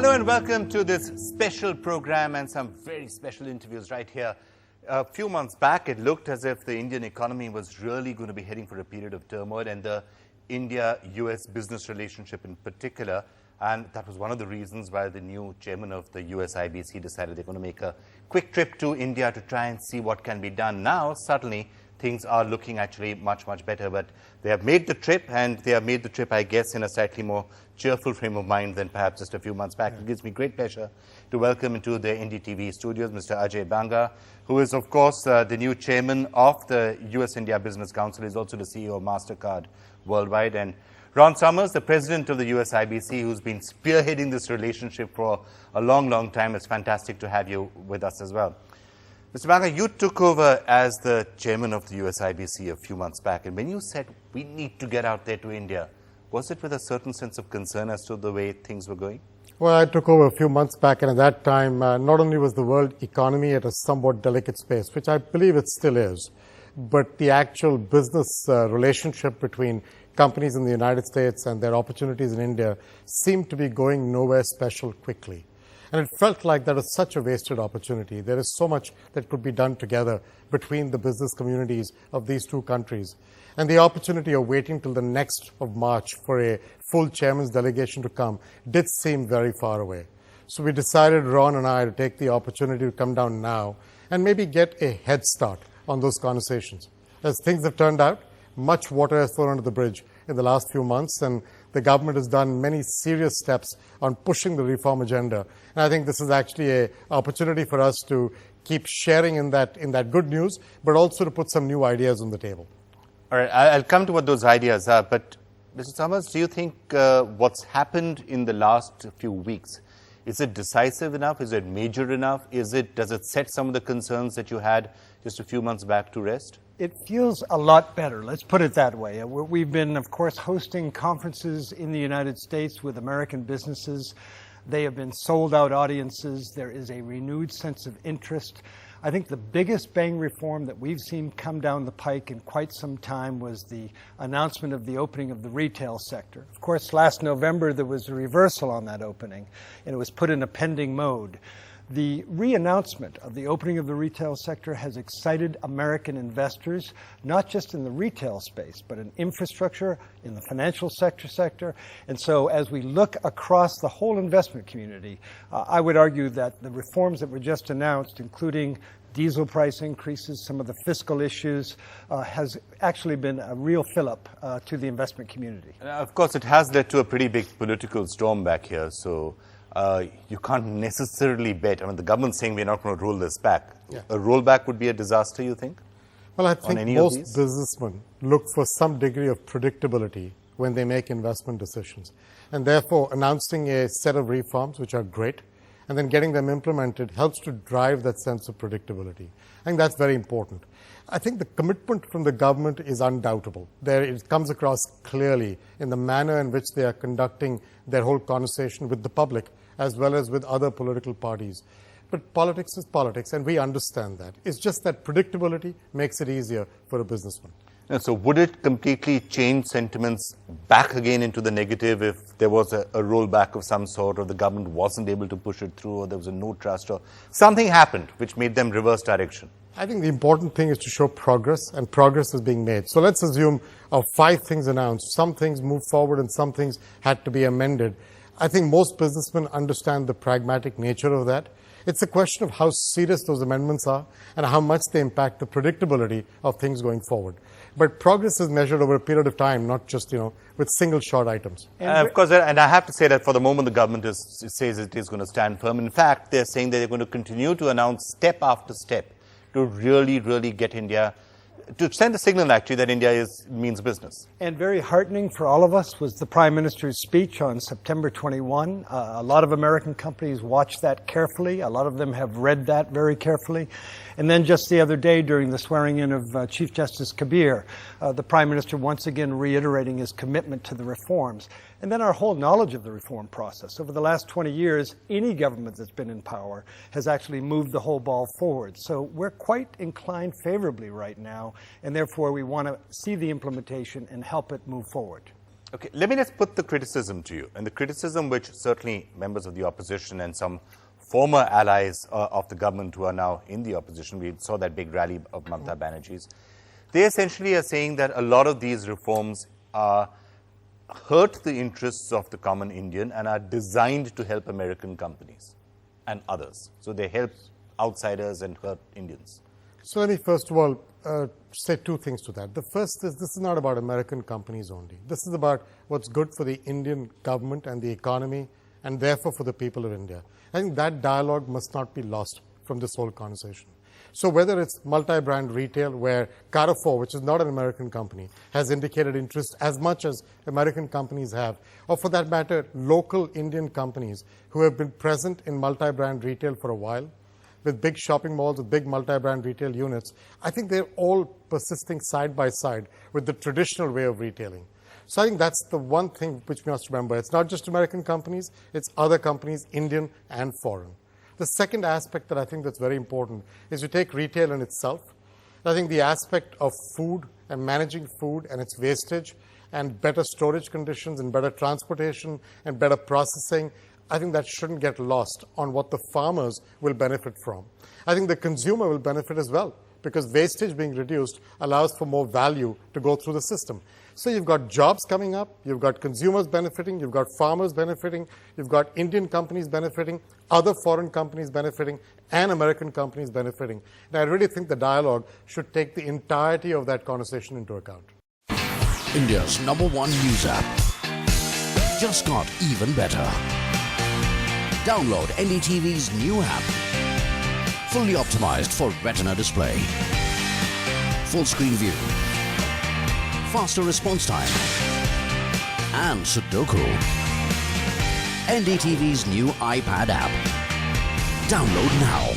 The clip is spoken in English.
Hello and welcome to this special program and some very special interviews right here. A few months back, it looked as if the Indian economy was really going to be heading for a period of turmoil, and the India-US business relationship in particular. And that was one of the reasons why the new chairman of the USIBC decided they're going to make a quick trip to India to try and see what can be done. Now, suddenly, things are looking actually much, much better. But they have made the trip, and they have made the trip, I guess, in a slightly more cheerful frame of mind than perhaps just a few months back. It gives me great pleasure to welcome into the NDTV studios Mr. Ajay Banga, who is, of course, the new chairman of the US-India Business Council. He's also the CEO of MasterCard Worldwide. And Ron Summers, the president of the USIBC, who's been spearheading this relationship for a long, long time. It's fantastic to have you with us as well. Mr. Banga, you took over as the chairman of the USIBC a few months back, and when you said we need to get out there to India, was it with a certain sense of concern as to the way things were going? Well, I took over a few months back, and at that time, not only was the world economy at a somewhat delicate space, which I believe it still is, but the actual business relationship between companies in the United States and their opportunities in India seemed to be going nowhere special quickly. And it felt like that was such a wasted opportunity. There is so much that could be done together between the business communities of these two countries. And the opportunity of waiting till the next of March for a full chairman's delegation to come did seem very far away. So we decided, Ron and I, to take the opportunity to come down now and maybe get a head start on those conversations. As things have turned out, much water has flown under the bridge in the last few months, and the government has done many serious steps on pushing the reform agenda. And I think this is actually an opportunity for us to keep sharing in that good news, but also to put some new ideas on the table. All right, I'll come to what those ideas are, but Mr. Summers, do you think what's happened in the last few weeks, is it decisive enough? Is it major enough? Does it set some of the concerns that you had just a few months back to rest? It feels a lot better, let's put it that way. We've been, of course, hosting conferences in the United States with American businesses. They have been sold-out audiences. There is a renewed sense of interest. I think the biggest bang reform that we've seen come down the pike in quite some time was the announcement of the opening of the retail sector. Of course, last November there was a reversal on that opening, and it was put in a pending mode. The re-announcement of the opening of the retail sector has excited American investors, not just in the retail space, but in infrastructure, in the financial sector. And so as we look across the whole investment community, I would argue that the reforms that were just announced, including diesel price increases, some of the fiscal issues, has actually been a real fill-up to the investment community. Of course, it has led to a pretty big political storm back here, so you can't necessarily bet. I mean, the government's saying we're not going to roll this back. Yeah. A rollback would be a disaster, you think? Well, I think most businessmen look for some degree of predictability when they make investment decisions. And therefore, announcing a set of reforms, which are great, and then getting them implemented helps to drive that sense of predictability. I think that's very important. I think the commitment from the government is undoubtable. It comes across clearly in the manner in which they are conducting their whole conversation with the public, as well as with other political parties. But politics is politics, and we understand that. It's just that predictability makes it easier for a businessman. And so would it completely change sentiments back again into the negative if there was a rollback of some sort, or the government wasn't able to push it through, or there was a no trust, or something happened which made them reverse direction? I think the important thing is to show progress, and progress is being made. So let's assume of 5 things announced, some things moved forward and some things had to be amended. I think most businessmen understand the pragmatic nature of that. It's a question of how serious those amendments are and how much they impact the predictability of things going forward. But progress is measured over a period of time, not just, with single short items. Of course, and I have to say that for the moment the government says it is going to stand firm. In fact, they're saying that they're going to continue to announce step after step to really, really get India, to send a signal actually that India means business. And very heartening for all of us was the Prime Minister's speech on September 21. A lot of American companies watched that carefully. A lot of them have read that very carefully. And then just the other day during the swearing in of Chief Justice Kabir, the Prime Minister once again reiterating his commitment to the reforms. And then our whole knowledge of the reform process. Over the last 20 years, any government that's been in power has actually moved the whole ball forward. So we're quite inclined favorably right now, and therefore we want to see the implementation and help it move forward. Okay, let me just put the criticism to you, and the criticism which certainly members of the opposition and some former allies of the government who are now in the opposition, we saw that big rally of Mamata Banerjee's, they essentially are saying that a lot of these reforms hurt the interests of the common Indian and are designed to help American companies and others. So they help outsiders and hurt Indians. So let me first of all say two things to that. The first is this is not about American companies only. This is about what's good for the Indian government and the economy and therefore for the people of India. I think that dialogue must not be lost from this whole conversation. So whether it's multi-brand retail where Carrefour, which is not an American company, has indicated interest as much as American companies have, or for that matter, local Indian companies who have been present in multi-brand retail for a while, with big shopping malls, with big multi-brand retail units, I think they're all persisting side by side with the traditional way of retailing. So I think that's the one thing which we must remember. It's not just American companies, it's other companies, Indian and foreign. The second aspect that I think that's very important is you take retail in itself. I think the aspect of food and managing food and its wastage and better storage conditions and better transportation and better processing, I think that shouldn't get lost on what the farmers will benefit from. I think the consumer will benefit as well because wastage being reduced allows for more value to go through the system. So you've got jobs coming up, you've got consumers benefiting, you've got farmers benefiting, you've got Indian companies benefiting, other foreign companies benefiting, and American companies benefiting. And I really think the dialogue should take the entirety of that conversation into account. India's #1 news app just got even better. Download NDTV's new app. Fully optimized for retina display. Full screen view. Faster response time. And Sudoku. NDTV's new iPad app. Download now.